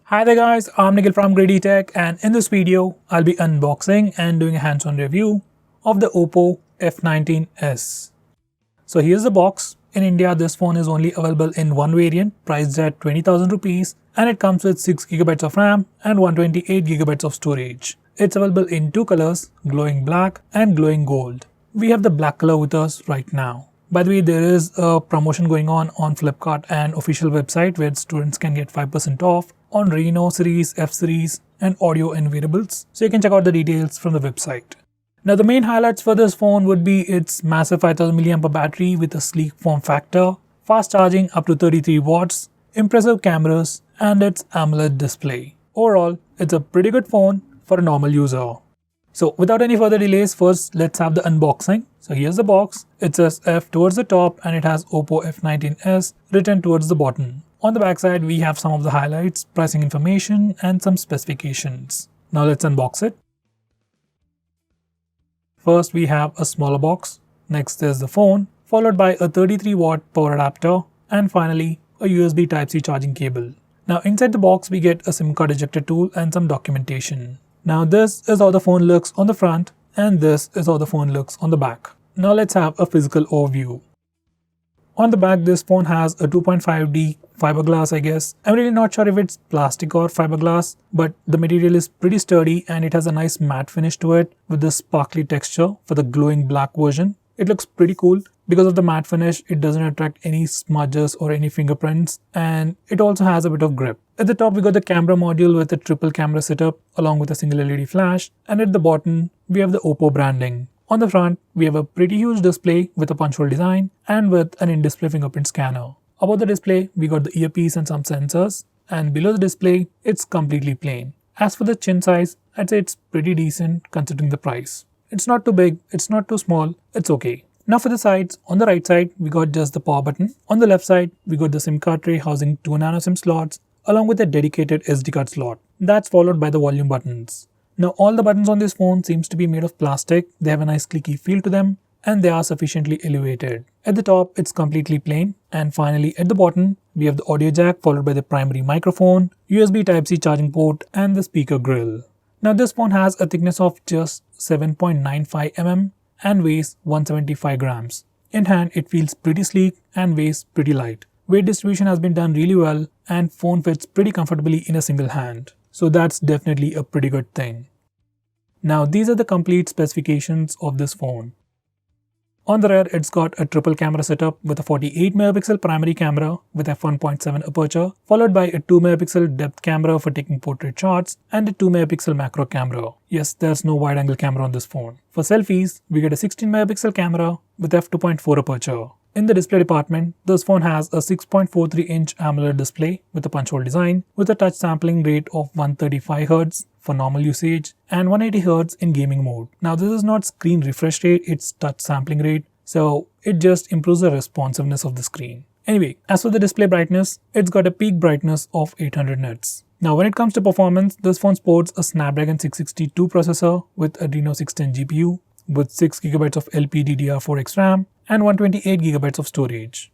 Hi there guys, I'm Nikhil from GreedyTech, and in this video I'll be unboxing and doing a hands-on review of the Oppo F19s. So here's the box. In India this phone is only available in one variant priced at 20,000 rupees, and it comes with 6GB of RAM and 128GB of storage. It's available in two colors, glowing black and glowing gold. We have the black color with us right now. By the way, there is a promotion going on Flipkart and official website where students can get 5% off on Reno series, F series and audio and wearables. So you can check out the details from the website. Now the main highlights for this phone would be its massive 5000 mAh battery with a sleek form factor, fast charging up to 33 watts, impressive cameras and its AMOLED display. Overall, it's a pretty good phone for a normal user. So without any further delays, first let's have the unboxing. So here's the box. It says F towards the top and it has Oppo F19s written towards the bottom. On the backside we have some of the highlights, pricing information and some specifications. Now let's unbox it. First we have a smaller box. Next there's the phone, followed by a 33 watt power adapter and finally a USB Type-C charging cable. Now inside the box we get a SIM card ejector tool and some documentation. Now this is how the phone looks on the front and this is how the phone looks on the back. Now let's have a physical overview. On the back this phone has a 2.5D fiberglass, I guess. I'm really not sure if it's plastic or fiberglass, but the material is pretty sturdy and it has a nice matte finish to it with this sparkly texture for the glowing black version. It looks pretty cool. Because of the matte finish, it doesn't attract any smudges or any fingerprints, and it also has a bit of grip. At the top we got the camera module with a triple camera setup along with a single LED flash, and at the bottom we have the Oppo branding. On the front we have a pretty huge display with a punch hole design and with an in-display fingerprint scanner. Above the display we got the earpiece and some sensors, and below the display it's completely plain. As for the chin size, I'd say it's pretty decent considering the price. It's not too big, it's not too small, it's okay. Now for the sides, on the right side we got just the power button. On the left side we got the SIM card tray housing 2 nano SIM slots along with a dedicated SD card slot. That's followed by the volume buttons. Now all the buttons on this phone seems to be made of plastic. They have a nice clicky feel to them and they are sufficiently elevated. At the top it's completely plain, and finally at the bottom we have the audio jack followed by the primary microphone, USB Type-C charging port and the speaker grill. Now this phone has a thickness of just 7.95 mm and weighs 175 grams. In hand it feels pretty sleek and weighs pretty light. Weight distribution has been done really well and phone fits pretty comfortably in a single hand. So that's definitely a pretty good thing. Now these are the complete specifications of this phone. On the rear it's got a triple camera setup with a 48 megapixel primary camera with f1.7 aperture, followed by a 2 megapixel depth camera for taking portrait shots and a 2 megapixel macro camera. Yes, there's no wide angle camera on this phone. For selfies, we get a 16 megapixel camera with f2.4 aperture. In the display department, this phone has a 6.43-inch AMOLED display with a punch hole design with a touch sampling rate of 135Hz for normal usage and 180Hz in gaming mode. Now this is not screen refresh rate, it's touch sampling rate, so it just improves the responsiveness of the screen. Anyway, as for the display brightness, it's got a peak brightness of 800 nits. Now when it comes to performance, this phone sports a Snapdragon 662 processor with Adreno 610 GPU with 6GB of LPDDR4X RAM and 128GB of storage.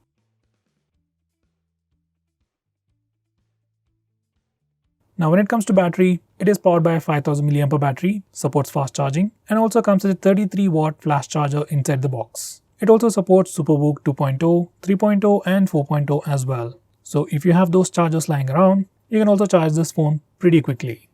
Now when it comes to battery, it is powered by a 5000 mAh battery, supports fast charging and also comes with a 33 watt flash charger inside the box. It also supports SuperVOOC 2.0, 3.0 and 4.0 as well. So if you have those chargers lying around, you can also charge this phone pretty quickly.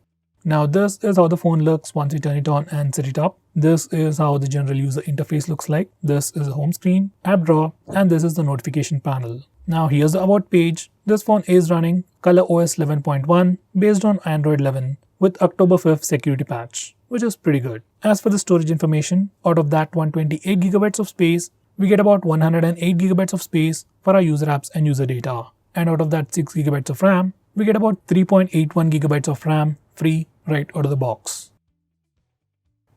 Now this is how the phone looks once you turn it on and set it up. This is how the general user interface looks like. This is the home screen, app drawer, and this is the notification panel. Now here's the about page. This phone is running ColorOS 11.1 based on Android 11 with October 5th security patch, which is pretty good. As for the storage information, out of that 128GB of space, we get about 108GB of space for our user apps and user data. And out of that 6GB of RAM, we get about 3.81GB of RAM free right out of the box.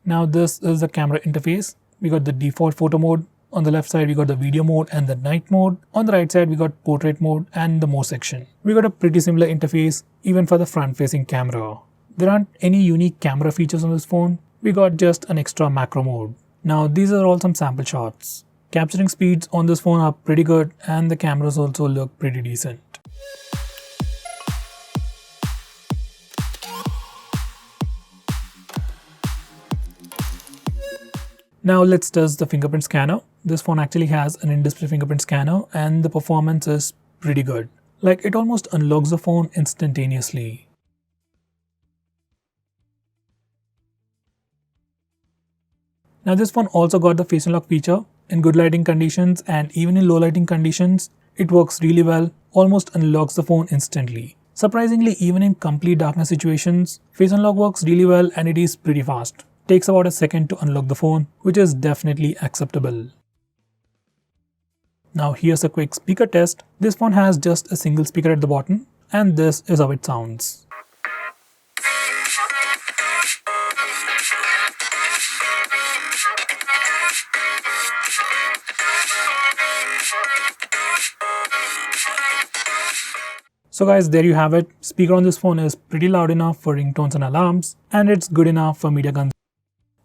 Now this is the camera interface. We got the default photo mode. On the left side we got the video mode and the night mode. On the right side we got portrait mode and the more section. We got a pretty similar interface even for the front facing camera. There aren't any unique camera features on this phone. We got just an extra macro mode. Now these are all some sample shots. Capturing speeds on this phone are pretty good and the cameras also look pretty decent. Now let's test the fingerprint scanner. This phone actually has an in-display fingerprint scanner and the performance is pretty good. Like, it almost unlocks the phone instantaneously. Now this phone also got the face unlock feature. In good lighting conditions and even in low lighting conditions, it works really well, almost unlocks the phone instantly. Surprisingly, even in complete darkness situations, face unlock works really well and it is pretty fast. Takes about a second to unlock the phone, which is definitely acceptable. Now here's a quick speaker test. This phone has just a single speaker at the bottom and this is how it sounds. So guys, there you have it. Speaker on this phone is pretty loud enough for ringtones and alarms, and it's good enough for media consumption.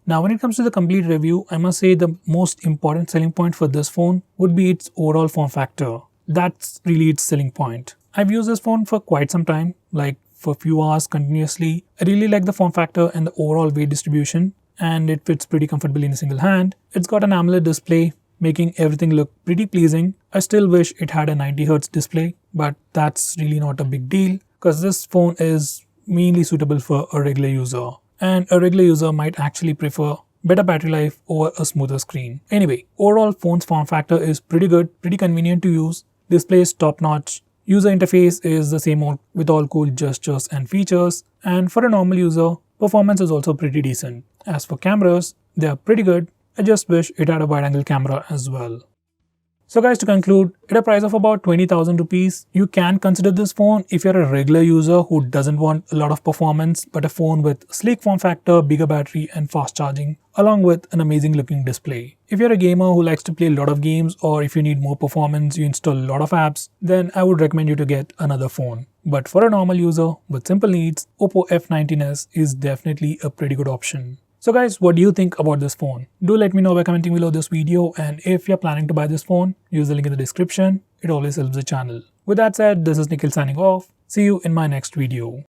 Now when it comes to the complete review, I must say the most important selling point for this phone would be its overall form factor. That's really its selling point. I've used this phone for quite some time, like for a few hours continuously. I really like the form factor and the overall weight distribution, and it fits pretty comfortably in a single hand. It's got an AMOLED display, making everything look pretty pleasing. I still wish it had a 90Hz display, but that's really not a big deal because this phone is mainly suitable for a regular user, and a regular user might actually prefer better battery life over a smoother screen. Anyway, overall phone's form factor is pretty good, pretty convenient to use, display is top notch, user interface is the same old with all cool gestures and features, and for a normal user, performance is also pretty decent. As for cameras, they are pretty good. I just wish it had a wide angle camera as well. So guys, to conclude, at a price of about 20,000 rupees, you can consider this phone if you're a regular user who doesn't want a lot of performance but a phone with sleek form factor, bigger battery and fast charging along with an amazing looking display. If you're a gamer who likes to play a lot of games, or if you need more performance, you install a lot of apps, then I would recommend you to get another phone. But for a normal user with simple needs, Oppo F19s is definitely a pretty good option. So guys, what do you think about this phone? Do let me know by commenting below this video, and if you're planning to buy this phone, use the link in the description. It always helps the channel. With that said, this is Nikhil signing off. See you in my next video.